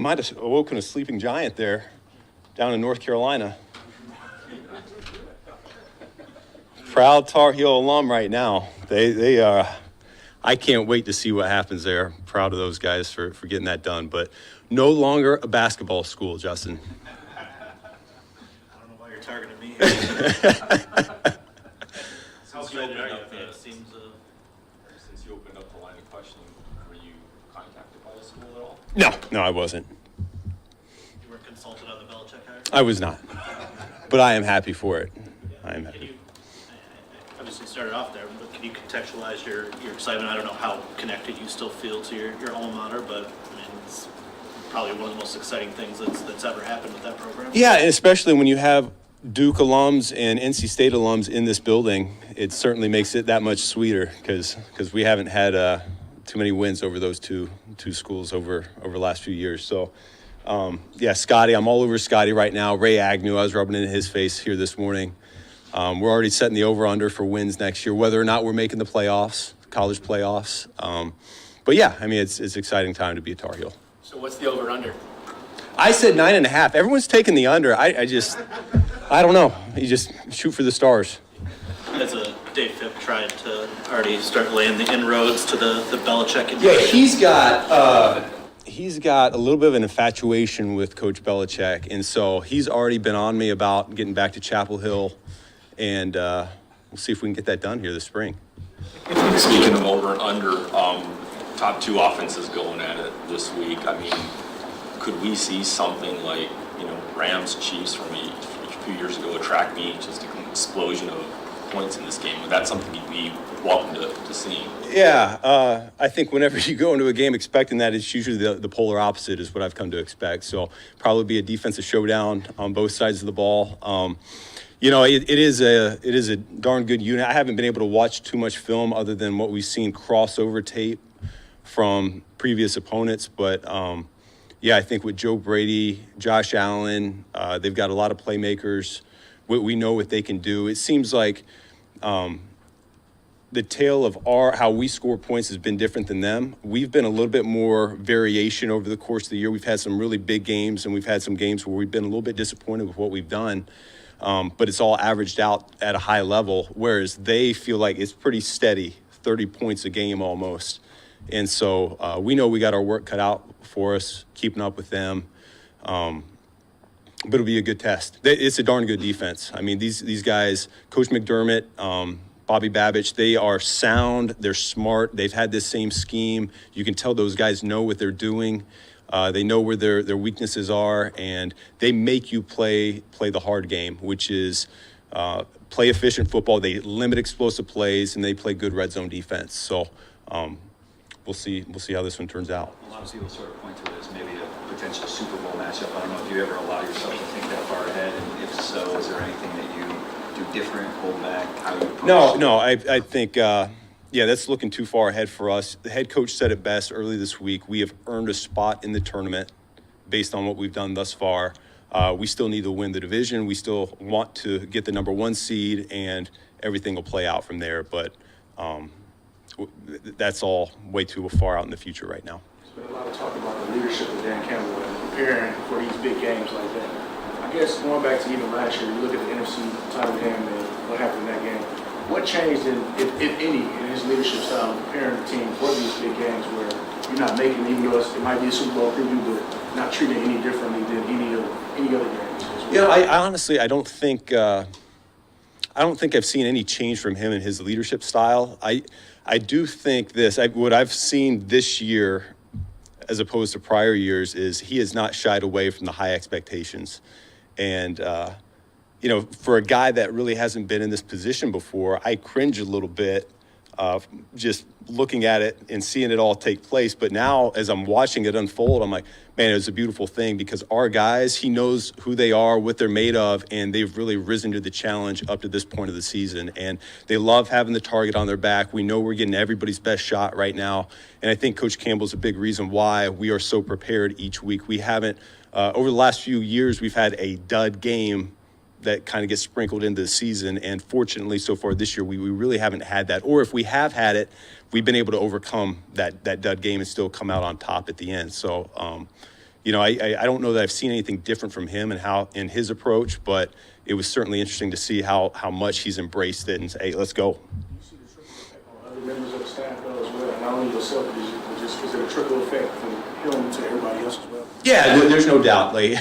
Might have awoken a sleeping giant there down in North Carolina. Proud Tar Heel alum right now. They are. I can't wait to see what happens there. Proud of those guys for getting that done. But no longer a basketball school, Justin. I don't know why you're targeting me. Since you opened up the line of questioning, were you contacted by the school at all? No, I wasn't. You weren't consulted on the Belichick hire? I was not. But I am happy for it. I am happy. Can you, obviously started off there, but can you contextualize your excitement? I don't know how connected you still feel to your alma mater, but I mean, it's probably one of the most exciting things that's ever happened with that program. Yeah, and especially when you have Duke alums and NC State alums in this building, it certainly makes it that much sweeter because we haven't had too many wins over those two schools over the last few years. So, yeah, Scotty, I'm all over Scotty right now. Ray Agnew, I was rubbing it in his face here this morning. We're already setting the over-under for wins next year, whether or not we're making the playoffs, college playoffs. But, yeah, I mean, it's an exciting time to be a Tar Heel. So what's the over-under? I said 9.5. Everyone's taking the under. I don't know. You just shoot for the stars. As a Dave Phipp tried to already start laying the inroads to the Belichick. Yeah, he's got a little bit of an infatuation with Coach Belichick, and so he's already been on me about getting back to Chapel Hill, and we'll see if we can get that done here this spring. Speaking of over and under, top two offenses going at it this week. I mean, could we see something like, Rams Chiefs from a few years ago, a track meet, just an explosion of points in this game? Would that something you'd be welcome to see? Yeah, I think whenever you go into a game expecting that, it's usually the polar opposite is what I've come to expect. So probably be a defensive showdown on both sides of the ball. It is a darn good unit. I haven't been able to watch too much film other than what we've seen crossover tape from previous opponents, but yeah, I think with Joe Brady, Josh Allen, they've got a lot of playmakers. We know what they can do. It seems like the tale of how we score points has been different than them. We've been a little bit more variation over the course of the year. We've had some really big games, and we've had some games where we've been a little bit disappointed with what we've done. But it's all averaged out at a high level, whereas they feel like it's pretty steady, 30 points a game almost. And so we know we got our work cut out for us, keeping up with them. But it'll be a good test. It's a darn good defense. I mean, these guys, Coach McDermott, Bobby Babich, they are sound. They're smart. They've had this same scheme. You can tell those guys know what they're doing. They know where their weaknesses are, and they make you play the hard game, which is play efficient football. They limit explosive plays, and they play good red zone defense. So we'll see how this one turns out. A lot of people sort of point to it as maybe a potential Super Bowl matchup. I don't know if you ever allow yourself to think that far ahead, and if so, is there anything that you do different, hold back, how you approach? No, I think that's looking too far ahead for us. The head coach said it best early this week. We have earned a spot in the tournament based on what we've done thus far. We still need to win the division. We still want to get the number 1 seed, and everything will play out from there. But that's all way too far out in the future right now. There's been a lot of talk about the leadership of Dan Campbell and preparing for these big games like that. I guess going back to even last year, you look at the NFC title game and what happened in that game. What changed, if any, in his leadership style of preparing the team for these big games where you're not making, even though it might be a Super Bowl preview, but not treating it any differently than any other games? I honestly, I don't think I've seen any change from him in his leadership style. I do think what I've seen this year, as opposed to prior years, is he has not shied away from the high expectations. And, for a guy that really hasn't been in this position before, I cringe a little bit just looking at it and seeing it all take place. But now, as I'm watching it unfold, I'm like, man, it was a beautiful thing because our guys, he knows who they are, what they're made of, and they've really risen to the challenge up to this point of the season. And they love having the target on their back. We know we're getting everybody's best shot right now. And I think Coach Campbell's a big reason why we are so prepared each week. We haven't, over the last few years, we've had a dud game that kind of gets sprinkled into the season. And fortunately, so far this year, we really haven't had that. Or if we have had it, we've been able to overcome that dud game and still come out on top at the end. So, I don't know that I've seen anything different from him and in his approach, but it was certainly interesting to see how much he's embraced it and say, hey, let's go. You see the trickle effect on other members of the staff though as well, not only yourself, but just is it a trickle effect from him to everybody else as well? Yeah, there's no doubt. Like,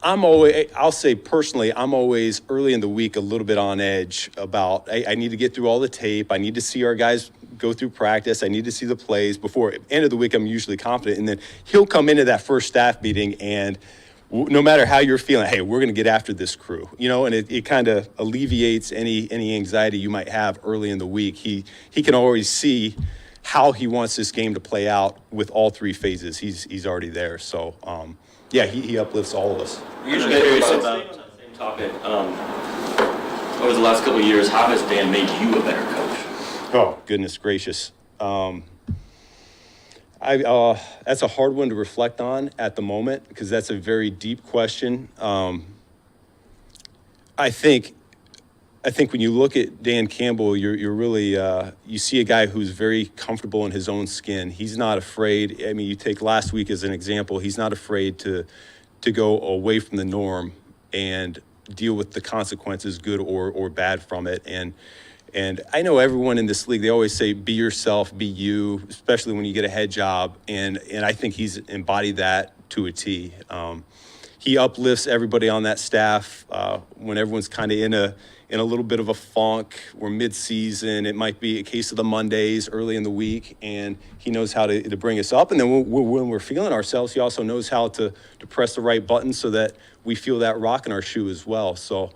I'll say personally, I'm always early in the week a little bit on edge about, I need to get through all the tape. I need to see our guys go through practice. I need to see the plays before end of the week. I'm usually confident. And then he'll come into that first staff meeting and no matter how you're feeling, hey, we're going to get after this crew, and it kind of alleviates any anxiety you might have early in the week. He can always see how he wants this game to play out with all three phases. He's already there. So, yeah, he uplifts all of us. Usually curious about the same topic. Over the last couple of years, how has Dan made you a better coach? Oh, goodness gracious. That's a hard one to reflect on at the moment because that's a very deep question. I think when you look at Dan Campbell, you're really you see a guy who's very comfortable in his own skin. He's not afraid. I mean, you take last week as an example. He's not afraid to go away from the norm and deal with the consequences, good or bad, from it. And I know everyone in this league, they always say, be yourself, be you, especially when you get a head job. And I think he's embodied that to a T. He uplifts everybody on that staff when everyone's kind of in a little bit of a funk. We're mid-season. It might be a case of the Mondays early in the week, and he knows how to bring us up. And then when we're feeling ourselves, he also knows how to press the right button so that we feel that rock in our shoe as well. So,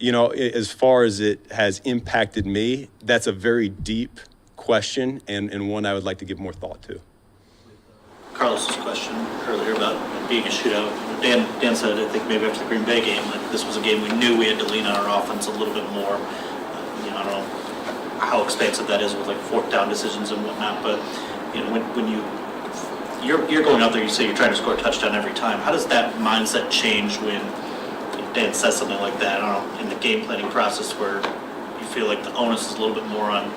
as far as it has impacted me, that's a very deep question and one I would like to give more thought to. Carlos's question earlier about being a shootout. Dan said, I think maybe after the Green Bay game, that this was a game we knew we had to lean on our offense a little bit more. I don't know how expansive that is with like fourth down decisions and whatnot, but when you're going out there, you say you're trying to score a touchdown every time. How does that mindset change when Dan says something like that? I don't know, in the game planning process where you feel like the onus is a little bit more on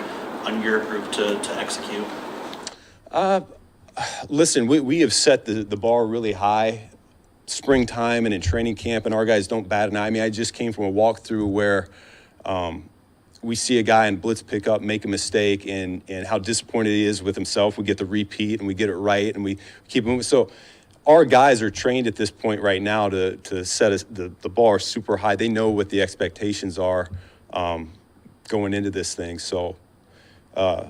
your group to execute? Listen, we have set the bar really high, springtime and in training camp, and our guys don't bat an eye. I mean, I just came from a walkthrough where we see a guy in blitz pickup make a mistake and how disappointed he is with himself. We get the repeat and we get it right and we keep moving. So our guys are trained at this point right now to set the bar super high. They know what the expectations are going into this thing. So, yeah.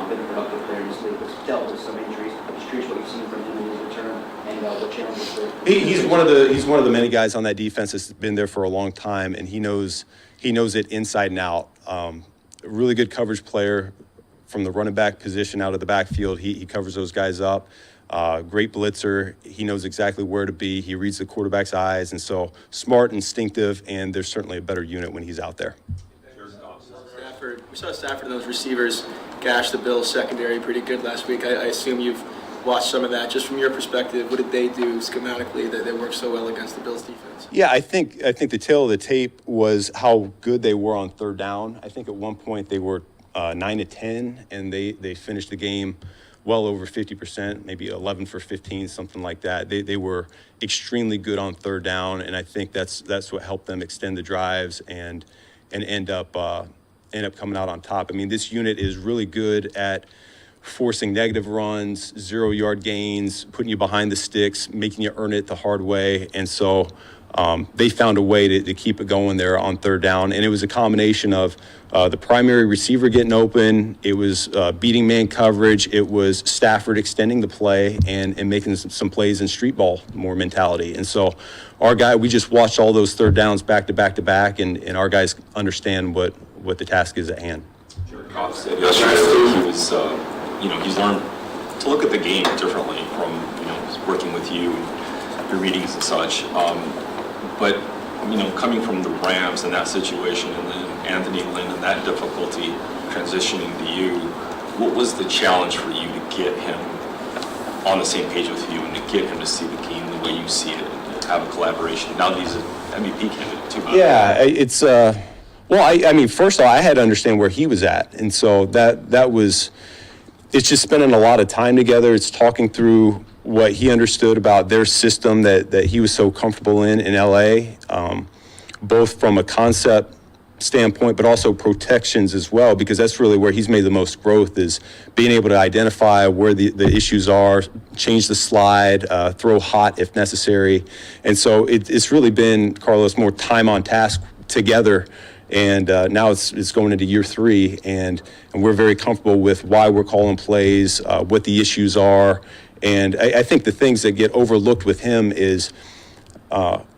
Been a productive player in this league, but dealt with some injuries. I'm just curious what you've seen from him in his return and what challenges there. He's one of the many guys on that defense that's been there for a long time, and he knows it inside and out. Really good coverage player from the running back position out of the backfield. He covers those guys up. Great blitzer. He knows exactly where to be. He reads the quarterback's eyes, and so smart, instinctive, and there's certainly a better unit when he's out there. We saw Stafford and those receivers gash the Bills secondary pretty good last week. I assume you've watched some of that. Just from your perspective, what did they do schematically that they worked so well against the Bills defense? Yeah, I think the tail of the tape was how good they were on third down. I think at one point they were 9-10, and they finished the game well over 50%, maybe 11 for 15, something like that. They were extremely good on third down, and I think that's what helped them extend the drives and end up coming out on top. I mean, this unit is really good at forcing negative runs, 0-yard gains, putting you behind the sticks, making you earn it the hard way. And so they found a way to keep it going there on third down. And it was a combination of the primary receiver getting open, it was beating man coverage, it was Stafford extending the play and making some plays in street ball more mentality. And so our guy, we just watched all those third downs back to back to back, and our guys understand what the task is at hand. Goff said yesterday he was, he's learned to look at the game differently from, working with you and your readings and such. But, coming from the Rams in that situation and then Anthony Lynn and that difficulty transitioning to you, what was the challenge for you to get him on the same page with you and to get him to see the game the way you see it and have a collaboration? Now that he's an MVP candidate too. Yeah, it's well, I mean, first of all, I had to understand where he was at, and so that was it's just spending a lot of time together. It's talking through what he understood about their system that he was so comfortable in LA, both from a concept standpoint, but also protections as well, because that's really where he's made the most growth, is being able to identify where the issues are, change the slide, throw hot if necessary. And so it's really been, Carlos, more time on task together. And now it's going into year 3, and we're very comfortable with why we're calling plays, what the issues are. And I think the things that get overlooked with him is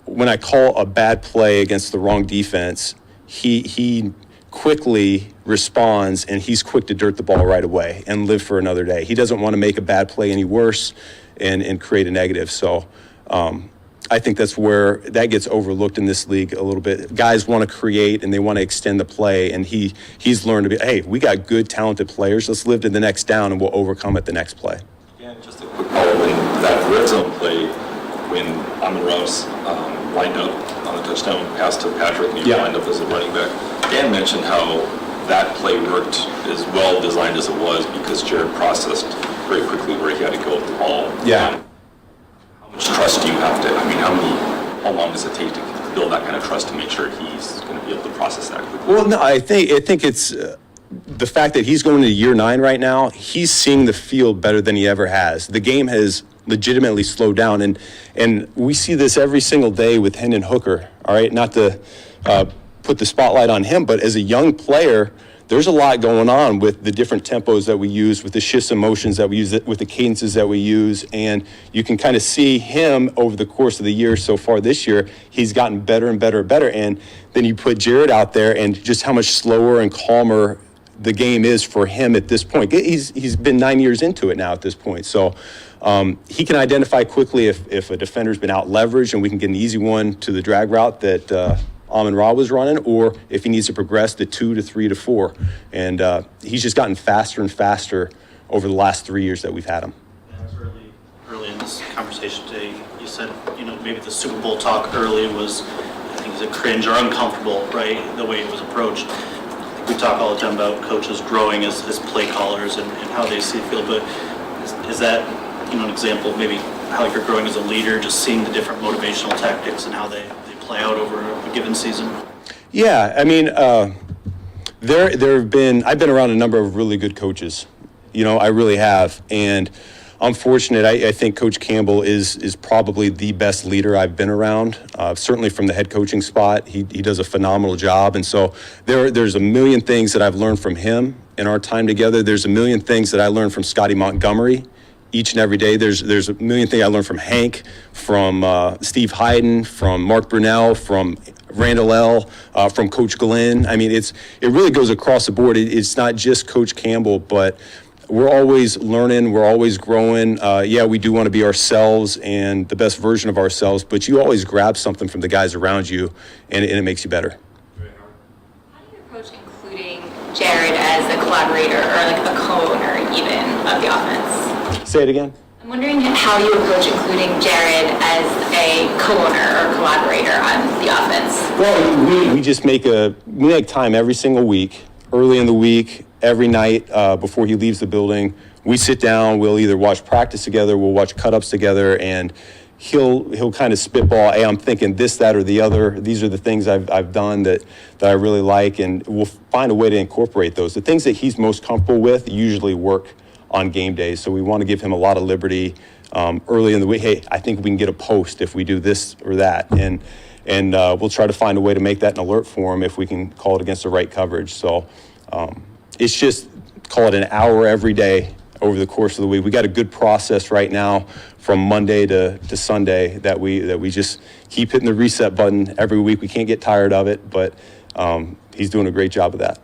when I call a bad play against the wrong defense, he quickly responds, and he's quick to dirt the ball right away and live for another day. He doesn't want to make a bad play any worse and create a negative. So I think that's where that gets overlooked in this league a little bit. Guys want to create and they want to extend the play, and he's learned to be, hey, we got good, talented players. Let's live to the next down, and we'll overcome at the next play. Yeah, just a quick follow-up. In that red zone play, when Amon-Ra's lined up on the touchdown pass to Patrick, and he lined up as a running back, Dan mentioned how that play worked as well designed as it was because Jared processed very quickly where he had to go with the ball. Yeah. How much trust do you have to, I mean, how long does it take to build that kind of trust to make sure he's going to be able to process that quickly? Well, no, I think it's the fact that he's going to year 9 right now. He's seeing the field better than he ever has. The game has legitimately slowed down, and we see this every single day with Hendon Hooker. All right, not to put the spotlight on him, but as a young player, there's a lot going on with the different tempos that we use, with the shifts and motions that we use, with the cadences that we use, and you can kind of see him over the course of the year so far this year. He's gotten better and better and better, and then you put Jared out there and just how much slower and calmer the game is for him at this point. He's been 9 years into it now at this point, so he can identify quickly if a defender's been out leveraged and we can get an easy one to the drag route that Amon-Ra was running, or if he needs to progress to 2 to 3 to 4. And he's just gotten faster and faster over the last 3 years that we've had him. Early in this conversation today, you said, maybe the Super Bowl talk early was, I think, is it cringe or uncomfortable, right? The way it was approached. I think we talk all the time about coaches growing as play callers and how they see the field, but is that, an example of maybe how you're growing as a leader, just seeing the different motivational tactics and how they play out over a given season? Yeah, I mean, I've been around a number of really good coaches. I really have. And I'm fortunate. I think Coach Campbell is probably the best leader I've been around, certainly from the head coaching spot. He does a phenomenal job. And so there's a million things that I've learned from him in our time together. There's a million things that I learned from Scotty Montgomery each and every day. There's a million things I learned from Hank, from Steve Hayden, from Mark Brunell, from Randall L., from Coach Glenn. I mean, it really goes across the board. It's not just Coach Campbell, but we're always learning, we're always growing. We do want to be ourselves and the best version of ourselves, but you always grab something from the guys around you, and it makes you better. How do you approach including Jared as a collaborator or like a co-owner even of the offense? Say it again. I'm wondering how you approach including Jared as a co-owner or collaborator on the offense. Well, we just make time every single week, early in the week, every night before he leaves the building. We sit down, we'll either watch practice together, we'll watch cut-ups together, and he'll kind of spitball, hey, I'm thinking this, that, or the other. These are the things I've done that I really like, and we'll find a way to incorporate those. The things that he's most comfortable with usually work on game days, so we want to give him a lot of liberty early in the week. Hey, I think we can get a post if we do this or that, and we'll try to find a way to make that an alert for him if we can call it against the right coverage. So it's just, call it an hour every day over the course of the week. We got a good process right now from Monday to Sunday that we just keep hitting the reset button every week. We can't get tired of it, but he's doing a great job of that.